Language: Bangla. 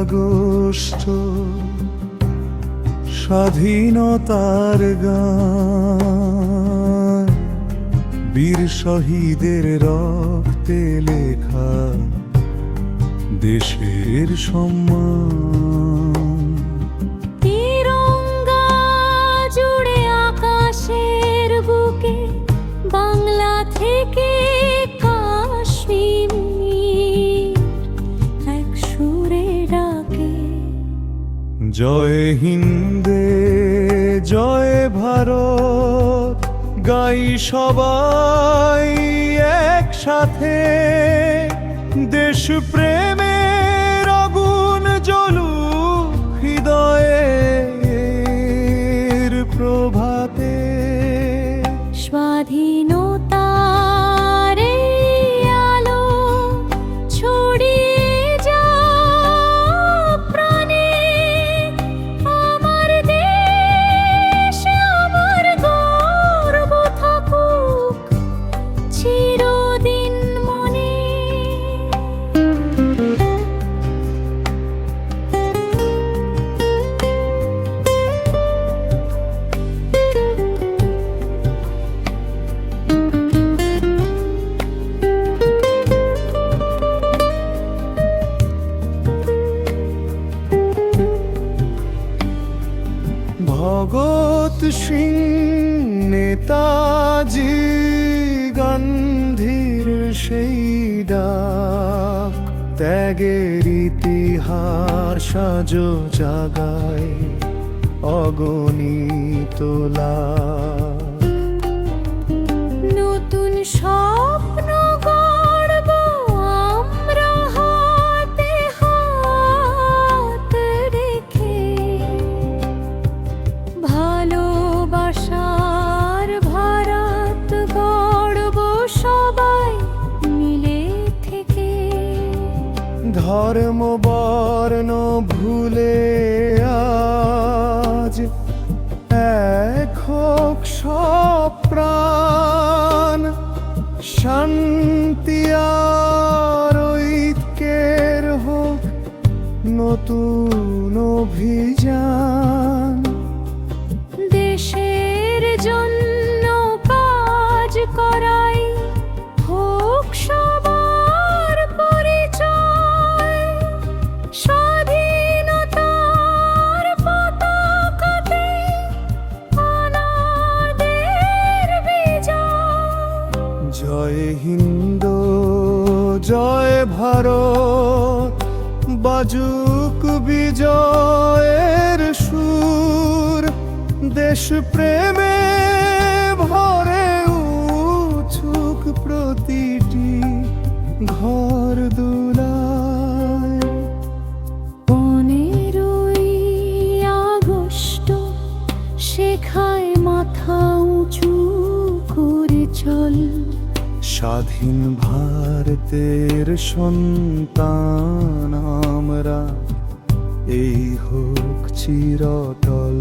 আগস্ট স্বাধীনতার গান, বীর শহীদের রক্তে লেখা দেশের সম্মান। তিরঙ্গা জুড়ে আকাশের বুকে, বাংলা থেকে কাশ্মীর এক সুরে ডাকে। জয় হিন্দে জয় ভারত গাই সবাই একসাথে, দেশ প্রেমের আগুন জ্বলুক হৃদয়ের প্রভাতে। স্বাধীনতার এই আলো ছড়িয়ে যাক প্রাণে, আমার দেশ আমার গর্ব থাকুক চিরদিন মনে। ভগৎ সিং, নেতাজি, গান্ধীর সেই ডাক, ত্যাগের ইতিহাস সাজো জাগায় অগণিত লাখ। নতুন স্বপ্ন গড়ব আমরা হাতে হাত রেখে, ভালোবাসার ভারত গড়ব সবাই মিলে থেকে। ধর্ম বর্ণ ভুলে আজ এক হোক সব প্রাণ, শান্তি আর ঐক্যের হোক নতুন অভিযান। দেশের জন্য কাজ করাই হোক সবার পরিচয়, স্বাধীনতার পতাকাতে আমাদের বিজয়। জয় হিন্দ জয় ভারত, বাজুক বিজয়ের সুর, দেশ প্রেমে ভরে উঠুক প্রতিটি ঘর দুলায়। 15ই আগস্ট শেখায় মাথা উঁচু করে চল, স্বাধীন ভারতের সন্তান আমরা, এই হোক চিরটল।